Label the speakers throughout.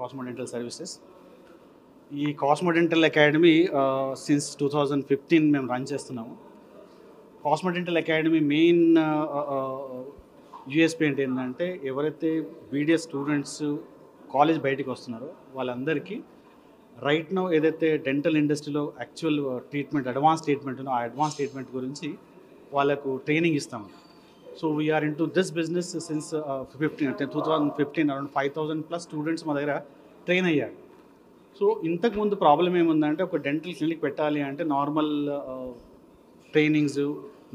Speaker 1: Cosmo Dental Services. ఈ Cosmo dental academy since 2015 మేము run చేస్తున్నాము. Cosmo dental academy main USP ఏంటంటే ఎవరైతే బీడిఎస్ స్టూడెంట్స్ కాలేజ్ బయటికి వస్తున్నారో వాళ్ళందరికీ రైట్ నౌ ఏదైతే డెంటల్ ఇండస్ట్రీలో యాక్చువల్ ట్రీట్మెంట్ అడ్వాన్స్ ట్రీట్మెంట్ ఉందో ఆ అడ్వాన్స్ ట్రీట్మెంట్ గురించి వాళ్ళకు ట్రైనింగ్ ఇస్తాము. So we're into this business since 2015 around 5,000+ students మా దగ్గర ట్రైన్ అయ్యారు. సో ఇంతకుముందు ప్రాబ్లం ఏముందంటే ఒక డెంటల్ క్లినిక్ పెట్టాలి అంటే normal trainings,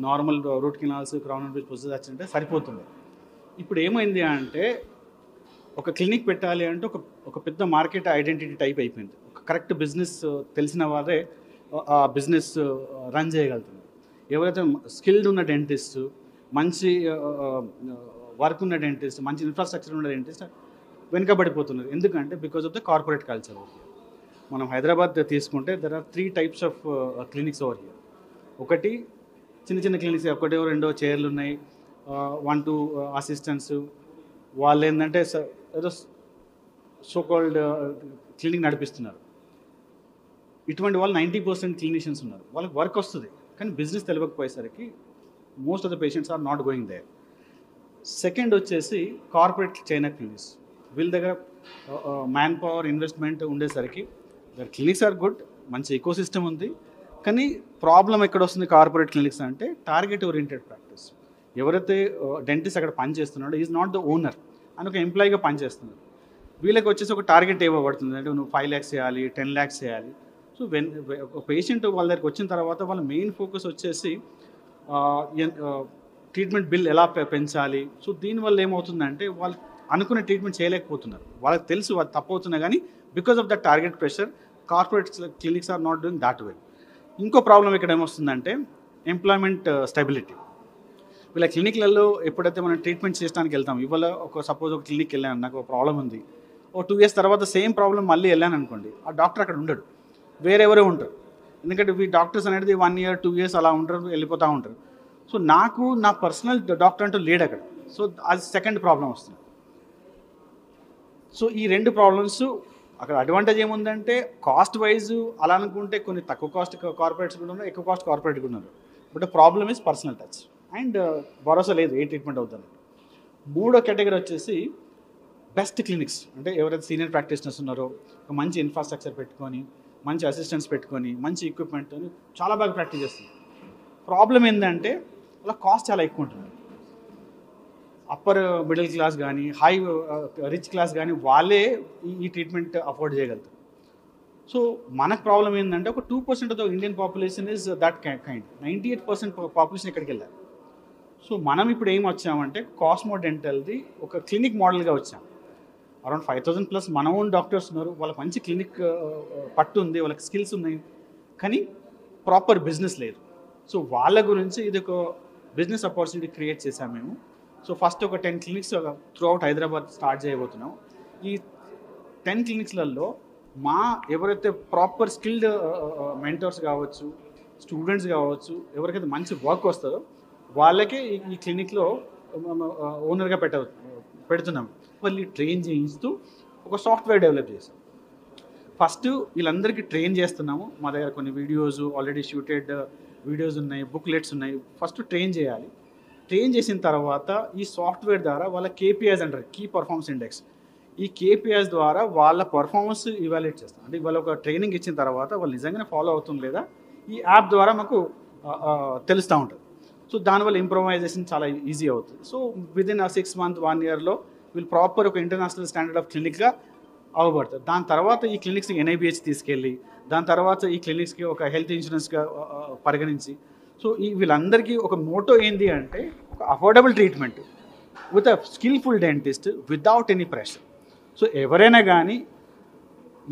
Speaker 1: normal route canals, crown and bridge procedures అంటే సరిపోతుంది. ఇప్పుడు ఏమైంది అంటే ఒక క్లినిక్ పెట్టాలి అంటే ఒక పెద్ద మార్కెట్ ఐడెంటిటీ టైప్ అయిపోయింది. ఒక కరెక్ట్ బిజినెస్ తెలిసిన వారే ఆ బిజినెస్ రన్ చేయగలుగుతుంది. ఎవరైతే స్కిల్డ్ ఉన్న డెంటిస్ట్, మంచి వర్క్ ఉన్న డెంటిస్ట్, మంచి ఇన్ఫ్రాస్ట్రక్చర్ ఉన్న డెంటిస్ట్ వెనుకబడిపోతున్నారు. ఎందుకంటే because of the corporate culture. మనం హైదరాబాద్ తీసుకుంటే there are 3 types of clinics over here. ఒకటి చిన్న చిన్న క్లినిక్స్, ఒకటో రెండో చైర్లు ఉన్నాయి, 1-2 అసిస్టెంట్స్. వాళ్ళు ఏంటంటే ఏదో సో కాల్డ్ క్లినిక్ నడిపిస్తున్నారు. ఇటువంటి వాళ్ళు 90% క్లినిషియన్స్ ఉన్నారు. వాళ్ళకి వర్క్ వస్తుంది కానీ బిజినెస్ తెలియకపోయేసరికి most of the patients are not going there. Second వచ్చేసి కార్పొరేట్ చైనా క్లినిక్స్. వీళ్ళ దగ్గర మ్యాన్ పవర్ ఇన్వెస్ట్మెంట్ ఉండేసరికి దర్ క్లినిక్స్ ఆర్ గుడ్, మంచి ఎకో సిస్టమ్ ఉంది. కానీ ప్రాబ్లం ఎక్కడ వస్తుంది కార్పొరేట్ క్లినిక్స్ అంటే టార్గెట్ ఓరియంటెడ్ ప్రాక్టీస్. ఎవరైతే డెంటిస్ట్ అక్కడ పని చేస్తున్నాడో ఈజ్ నాట్ ద ఓనర్ అని ఒక ఎంప్లాయీగా పనిచేస్తున్నారు. వీళ్ళకి వచ్చేసి ఒక టార్గెట్ ఇవ్వబడుతుంది, అంటే నువ్వు 5 lakhs చేయాలి, 10 lakhs చేయాలి. సో ఒక పేషెంట్ వాళ్ళ దగ్గరికి వచ్చిన తర్వాత వాళ్ళ మెయిన్ ఫోకస్ వచ్చేసి ట్రీట్మెంట్ బిల్ ఎలా పెంచాలి. సో దీనివల్ల ఏమవుతుందంటే వాళ్ళు అనుకునే ట్రీట్మెంట్ చేయలేకపోతున్నారు. వాళ్ళకి తెలుసు అది తప్పవుతున్నా కానీ because of the target pressure corporate clinics are not doing that well. ఇంకో ప్రాబ్లం ఇక్కడ ఏమొస్తుందంటే ఎంప్లాయ్మెంట్ స్టెబిలిటీ. వీళ్ళ క్లినిక్లలో ఎప్పుడైతే మనం ట్రీట్మెంట్ చేయడానికి వెళ్తాం, ఇవాళ సపోజ్ ఒక క్లినిక్కి వెళ్ళాను, నాకు ఒక ప్రాబ్లం ఉంది, 2 years తర్వాత సేమ్ ప్రాబ్లం మళ్ళీ వెళ్ళాను అనుకోండి, ఆ డాక్టర్ అక్కడ ఉండడు, వేరెవరో ఉంటారు. ఎందుకంటే ఈ డాక్టర్స్ అనేది 1 year 2 years అలా ఉంటారు, వెళ్ళిపోతూ ఉంటారు. సో నాకు నా పర్సనల్ డాక్టర్ అంటూ లేడు అక్కడ. సో అది సెకండ్ ప్రాబ్లం వస్తుంది. సో ఈ 2 ప్రాబ్లమ్స్ అక్కడ అడ్వాంటేజ్ ఏముందంటే కాస్ట్ వైజ్ అలా అనుకుంటే కొన్ని తక్కువ కాస్ట్ కార్పొరేట్స్ కూడా ఉన్నారు, ఎక్కువ కాస్ట్ కార్పొరేట్ కూడా ఉన్నారు. But problem is personal touch and భరోసా లేదు ఏ ట్రీట్మెంట్ అవుతుంది. మూడో కేటగిరీ వచ్చేసి బెస్ట్ క్లినిక్స్. అంటే ఎవరైతే సీనియర్ ప్రాక్టీషనర్స్ ఉన్నారో ఒక మంచి ఇన్ఫ్రాస్ట్రక్చర్ పెట్టుకొని, మంచి అసిస్టెంట్స్ పెట్టుకొని, మంచి ఎక్విప్మెంట్ చాలా బాగా ప్రాక్టీస్ చేస్తుంది. ప్రాబ్లం ఏంటంటే అలా కాస్ట్ చాలా ఎక్కువ ఉంటుంది. అప్పర్ మిడిల్ క్లాస్ కానీ రిచ్ క్లాస్ కానీ వాళ్ళే ఈ ట్రీట్మెంట్ అఫోర్డ్ చేయగలుగుతారు. సో మనకు ప్రాబ్లం ఏంటంటే ఒక 2% of the Indian population is that kind. 98% population ఇక్కడికి వెళ్ళారు. సో మనం ఇప్పుడు ఏం వచ్చామంటే కాస్మో డెంటల్ది ఒక క్లినిక్ మోడల్గా వచ్చాం. అరౌండ్ 5,000+ మన ఓన్ డాక్టర్స్ ఉన్నారు, వాళ్ళకి మంచి క్లినిక్ పట్టు ఉంది, వాళ్ళకి స్కిల్స్ ఉన్నాయి, కానీ ప్రాపర్ బిజినెస్ లేదు. సో వాళ్ళ గురించి ఇది ఒక బిజినెస్ ఆపర్చునిటీ క్రియేట్ చేశాం మేము. సో ఫస్ట్ ఒక 10 clinics through out Hyderabad start చేయబోతున్నాం. ఈ 10 clinicsలలో మా ఎవరైతే ప్రాపర్ స్కిల్డ్ మెంటర్స్ కావచ్చు, స్టూడెంట్స్ కావచ్చు, ఎవరికైతే మంచి వర్క్ వస్తుందో వాళ్ళకే ఈ క్లినిక్లో ఓనర్గా పెడుతున్నాం. వాళ్ళు ట్రైన్ చేయిస్తూ ఒక సాఫ్ట్వేర్ డెవలప్ చేస్తాం. ఫస్ట్ వీళ్ళందరికీ ట్రైన్ చేస్తున్నాము. మా దగ్గర కొన్ని వీడియోస్ ఆల్రెడీ షూటెడ్ వీడియోస్ ఉన్నాయి, బుక్లెట్స్ ఉన్నాయి. ఫస్ట్ ట్రైన్ చేయాలి. ట్రైన్ చేసిన తర్వాత ఈ సాఫ్ట్వేర్ ద్వారా వాళ్ళ KPIs అంటారు, కీ పర్ఫార్మెన్స్ ఇండెక్స్. ఈ KPIs ద్వారా వాళ్ళ పర్ఫార్మెన్స్ ఇవాల్యుయేట్ చేస్తాం. అంటే వాళ్ళ ఒక ట్రైనింగ్ ఇచ్చిన తర్వాత వాళ్ళు నిజంగానే ఫాలో అవుతుంది లేదా ఈ యాప్ ద్వారా మాకు తెలుస్తూ ఉంటుంది. సో దానివల్ల ఇంప్రూవైజేషన్ చాలా ఈజీ అవుతుంది. సో విదిన్ 6 months 1 yearలో వీళ్ళు ప్రాపర్ ఒక ఇంటర్నేషనల్ స్టాండర్డ్ ఆఫ్ క్లినిక్గా అవ్వబడతారు. దాని తర్వాత ఈ క్లినిక్స్కి NIBH తీసుకెళ్ళి, దాని తర్వాత ఈ క్లినిక్స్కి ఒక హెల్త్ ఇన్సూరెన్స్గా పరిగణించి, సో వీళ్ళందరికీ ఒక మోటో ఏంటి అంటే ఒక affordable treatment with a skilful dentist without any pressure. So ఎవరైనా కానీ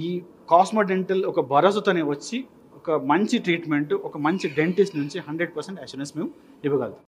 Speaker 1: ఈ కాస్మో డెంటల్ ఒక భరోసాతోనే వచ్చి ఒక మంచి ట్రీట్మెంట్, ఒక మంచి డెంటిస్ట్ నుంచి 100% అష్యూరెన్స్ మేము ఇవ్వగలుగుతాం.